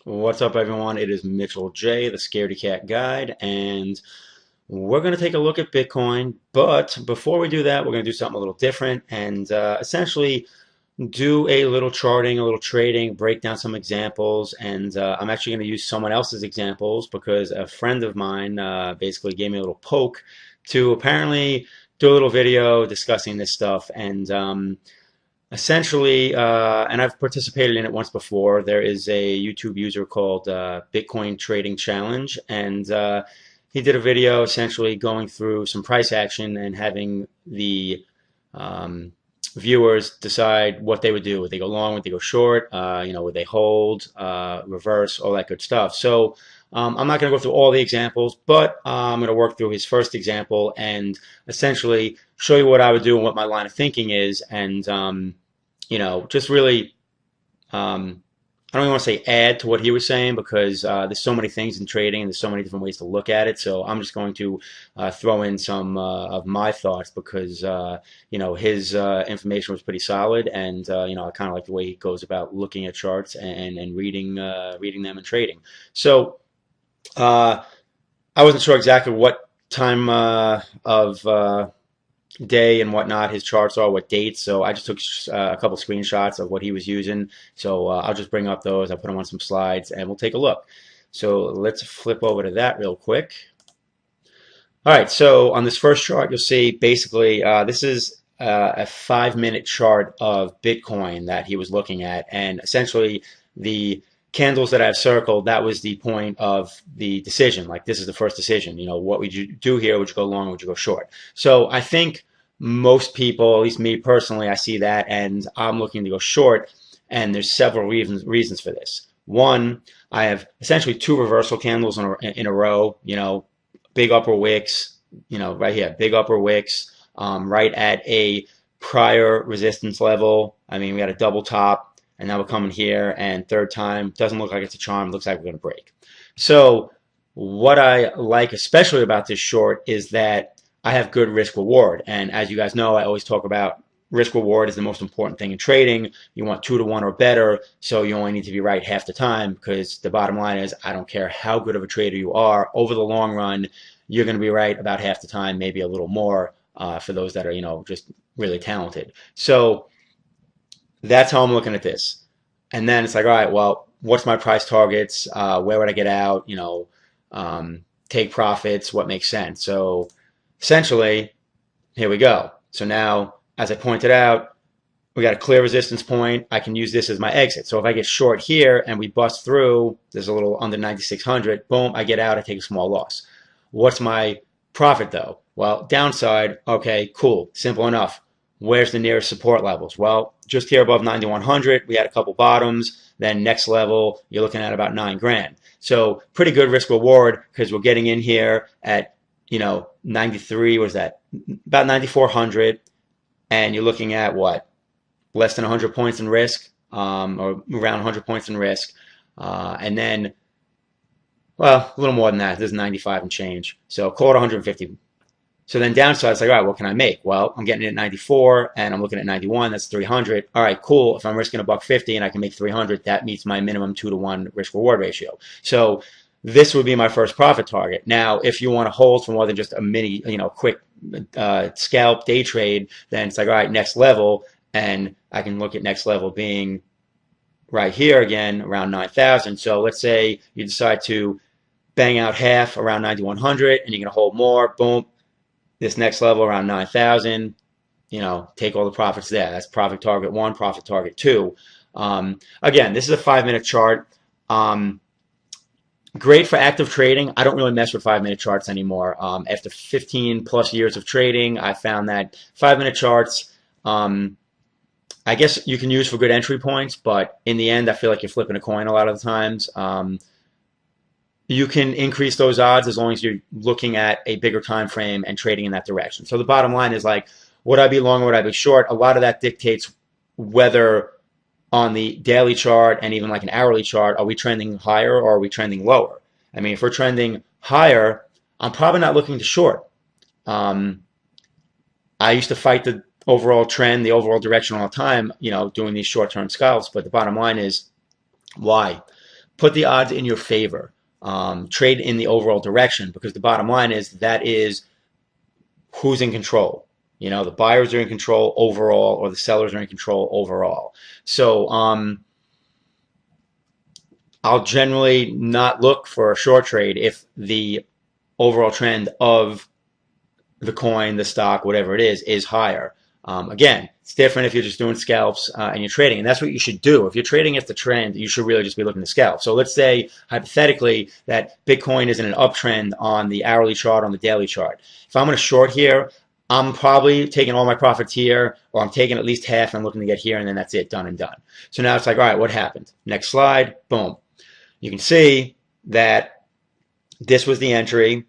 What's up, everyone? It is Mitchell J, the Scaredy Cat Guide, and we're going to take a look at Bitcoin. But before we do that, we're going to do something a little different and essentially do a little charting, a little trading, break down some examples. And I'm actually going to use someone else's examples because a friend of mine basically gave me a little poke to apparently do a little video discussing this stuff. And essentially, and I've participated in it once before. There is a YouTube user called Bitcoin Trading Challenge, and he did a video essentially going through some price action and having the um, viewers decide what they would do. Would they go long? Would they go short? Would they hold, reverse, all that good stuff. So I'm not going to go through all the examples, but I'm going to work through his first example and essentially show you what I would do and what my line of thinking is, and just really, I don't even want to say add to what he was saying because there's so many things in trading and there's so many different ways to look at it. So I'm just going to throw in some of my thoughts because his information was pretty solid, and I kind of like the way he goes about looking at charts and reading them and trading. So uh, I wasn't sure exactly what time of day and whatnot his charts are, what dates. So I just took a couple screenshots of what he was using. So I'll just bring up those. I'll put them on some slides and we'll take a look. So let's flip over to that real quick. All right, so on this first chart, you'll see basically this is a 5-minute chart of Bitcoin that he was looking at. And essentially, the candles that I've circled, that was the point of the decision. Like, this is the first decision. What would you do here? Would you go long or would you go short? So I think most people, at least me personally, I see that and I'm looking to go short. And there's several reasons for this. One, I have essentially two reversal candles in a row, big upper wicks, right here, big upper wicks, right at a prior resistance level. I mean, we had a double top, and now we're coming here, and third time, doesn't look like it's a charm, looks like we're going to break. So what I like especially about this short is that I have good risk reward. And as you guys know, I always talk about risk reward is the most important thing in trading. You want 2 to 1 or better, so you only need to be right half the time, because the bottom line is I don't care how good of a trader you are, over the long run, you're going to be right about half the time, maybe a little more for those that are, just really talented. So that's how I'm looking at this. And then it's like, all right, well, what's my price targets? Where would I get out? Take profits, what makes sense? So essentially, here we go. So now, as I pointed out, we got a clear resistance point. I can use this as my exit. So if I get short here and we bust through, there's a little under 9,600, boom, I get out, I take a small loss. What's my profit though? Well, downside, okay, cool, simple enough. Where's the nearest support levels? Well, just here above 9,100, we had a couple bottoms. Then next level, you're looking at about 9 grand. So pretty good risk reward because we're getting in here at 93, what is that? About 9,400, and you're looking at what? Less than 100 points in risk, or around 100 points in risk. And then, well, a little more than that. This is 95 and change. So call it 150. So then downside, it's like, all right, what can I make? Well, I'm getting it at 94 and I'm looking at 91. That's 300. All right, cool. If I'm risking $1.50 and I can make 300, that meets my minimum 2 to 1 risk reward ratio. So this would be my first profit target. Now, if you want to hold for more than just a mini, quick scalp day trade, then it's like, all right, next level. And I can look at next level being right here again, around 9,000. So let's say you decide to bang out half around 9,100 and you're going to hold more, boom. This next level around 9,000, take all the profits there. That's profit target 1, profit target 2. Again, this is a 5-minute chart. Great for active trading. I don't really mess with 5-minute charts anymore. After 15 plus years of trading, I found that 5-minute charts, I guess you can use for good entry points, but in the end, I feel like you're flipping a coin a lot of the times. You can increase those odds as long as you're looking at a bigger time frame and trading in that direction. So the bottom line is like, would I be long or would I be short? A lot of that dictates whether on the daily chart and even like an hourly chart, are we trending higher or are we trending lower? I mean, if we're trending higher, I'm probably not looking to short. Um, I used to fight the overall trend, the overall direction all the time, doing these short-term scalps. But the bottom line is, why? put the odds in your favor. Trade in the overall direction, because the bottom line is that is who's in control. You know, the buyers are in control overall, or the sellers are in control overall. So I'll generally not look for a short trade if the overall trend of the coin, the stock, whatever it is higher. Again, it's different if you're just doing scalps and you're trading, and that's what you should do. If you're trading against the trend, you should really just be looking to scalp. So let's say, hypothetically, that Bitcoin is in an uptrend on the hourly chart, on the daily chart. If I'm going to short here, I'm probably taking all my profits here, or I'm taking at least half and looking to get here, and then that's it, done and done. So now it's like, all right, what happened? Next slide, boom. You can see that this was the entry.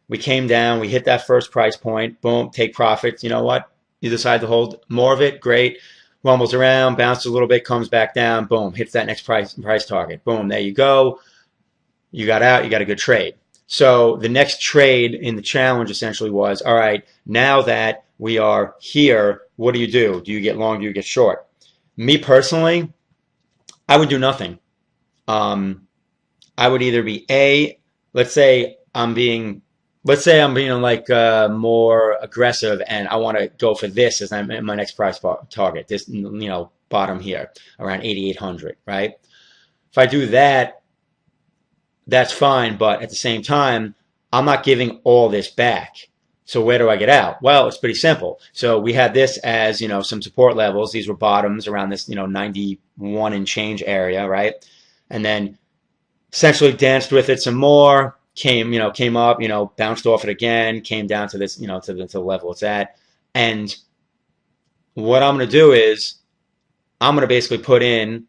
We came down, we hit that first price point, boom, take profits. You know what? You decide to hold more of it, great. Rumbles around, bounces a little bit, comes back down, boom, hits that next price target. Boom, there you go. You got out, you got a good trade. So the next trade in the challenge essentially was, all right, now that we are here, what do you do? Do you get long, do you get short? Me personally, I would do nothing. I would either be let's say I'm being like more aggressive, and I want to go for this as my next price target, this, you know, bottom here around 8,800, right? If I do that, that's fine, but at the same time, I'm not giving all this back. So where do I get out? Well, it's pretty simple. So we had this as, you know, some support levels. These were bottoms around this, you know, 91 and change area, right? And then essentially danced with it some more, came up, you know, bounced off it again, came down to this, you know, to the level it's at. And what I'm going to do is I'm going to basically put in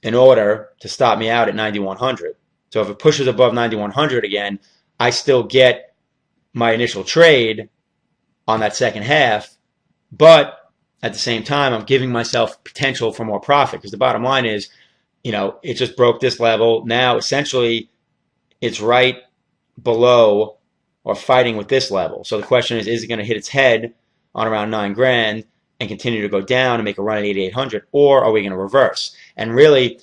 an order to stop me out at 9,100. So if it pushes above 9,100 again, I still get my initial trade on that second half, but at the same time, I'm giving myself potential for more profit, because the bottom line is, you know, it just broke this level. Now, essentially, it's right below or fighting with this level. So the question is it going to hit its head on around 9 grand and continue to go down and make a run at 8,800, or are we going to reverse? And really,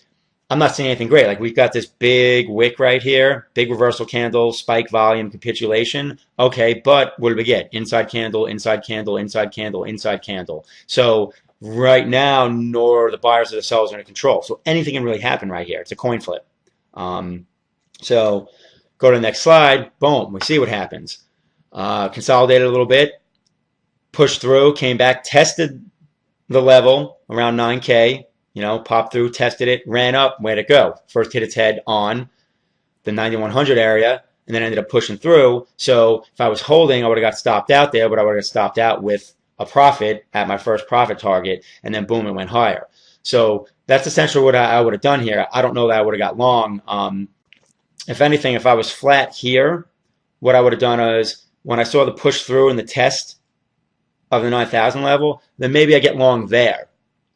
I'm not seeing anything great. Like, we've got this big wick right here, big reversal candle, spike volume, capitulation. Okay, but what do we get? Inside candle, inside candle, inside candle, inside candle. So right now, nor the buyers or the sellers are in control. So anything can really happen right here. It's a coin flip. So go to the next slide. Boom. We see what happens. Consolidated a little bit, pushed through, came back, tested the level around 9K. You know, popped through, tested it, ran up. Where'd it go? First hit its head on the 9,100 area, and then ended up pushing through. So if I was holding, I would have got stopped out there, but I would have stopped out with a profit at my first profit target, and then boom, it went higher. So that's essentially what I would have done here. I don't know that I would have got long. If anything, if I was flat here, what I would have done is, when I saw the push through and the test of the 9,000 level, then maybe I get long there.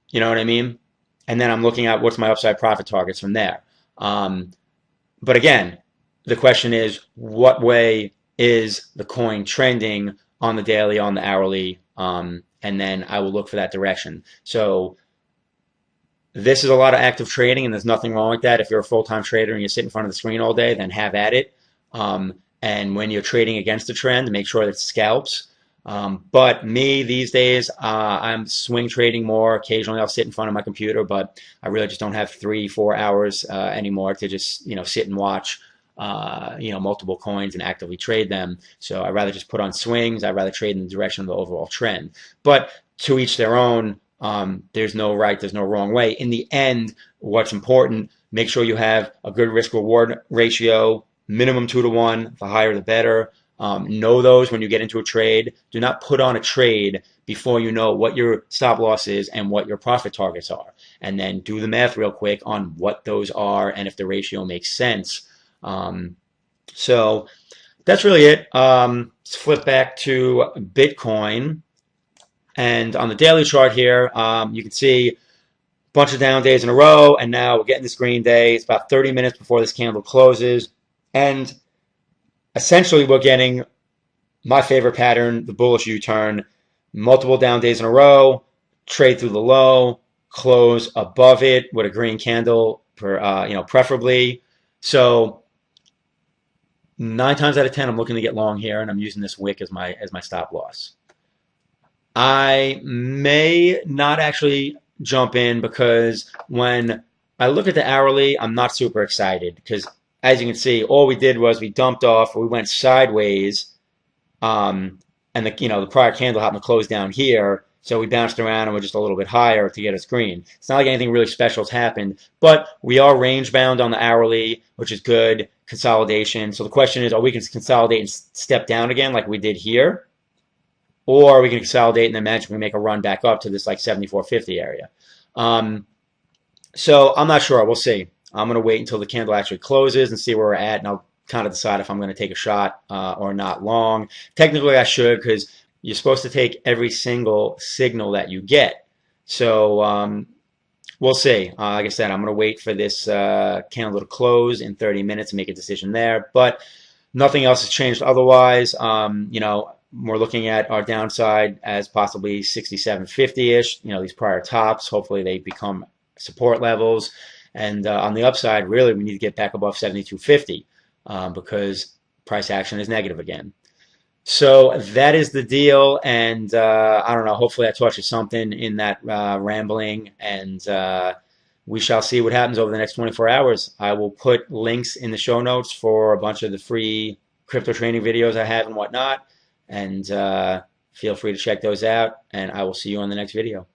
You know what I mean? And then I'm looking at what's my upside profit targets from there. But again, the question is, what way is the coin trending on the daily, on the hourly? And then I will look for that direction. So this is a lot of active trading, and there's nothing wrong with that. If you're a full-time trader and you sit in front of the screen all day, then have at it. And when you're trading against the trend, make sure that it scalps. But me these days, I'm swing trading more. Occasionally I'll sit in front of my computer, but I really just don't have 3-4 hours anymore to just, you know, sit and watch, you know, multiple coins and actively trade them. So I'd rather just put on swings. I'd rather trade in the direction of the overall trend. But to each their own. There's no right, there's no wrong way. In the end, what's important, make sure you have a good risk-reward ratio, minimum 2-to-1, the higher the better. Know those when you get into a trade. Do not put on a trade before you know what your stop loss is and what your profit targets are. And then do the math real quick on what those are and if the ratio makes sense. So that's really it. Let's flip back to Bitcoin. And on the daily chart here, you can see a bunch of down days in a row, and now we're getting this green day. It's about 30 minutes before this candle closes. And essentially, we're getting my favorite pattern, the bullish U-turn. Multiple down days in a row, trade through the low, close above it with a green candle preferably. So 9 times out of 10, I'm looking to get long here, and I'm using this wick as my stop loss. I may not actually jump in because when I look at the hourly, I'm not super excited because, as you can see, all we did was we dumped off, we went sideways, um, and the prior candle happened to close down here, so we bounced around and we're just a little bit higher to get us green. It's not like anything really special has happened, but we are range bound on the hourly, which is good. Consolidation. So the question is, are we going to consolidate and step down again like we did here? Or we can consolidate and then magically make a run back up to this like 74.50 area. Um, so I'm not sure. We'll see. I'm going to wait until the candle actually closes and see where we're at, and I'll kind of decide if I'm going to take a shot or not long. Technically, I should because you're supposed to take every single signal that you get. So we'll see. Like I said, I'm going to wait for this candle to close in 30 minutes and make a decision there. But nothing else has changed otherwise. We're looking at our downside as possibly 67.50-ish. These prior tops. Hopefully they become support levels. And on the upside, really, we need to get back above 72.50 because price action is negative again. So that is the deal. And I don't know. Hopefully I taught you something in that rambling. And we shall see what happens over the next 24 hours. I will put links in the show notes for a bunch of the free crypto training videos I have and whatnot. And feel free to check those out. And I will see you on the next video.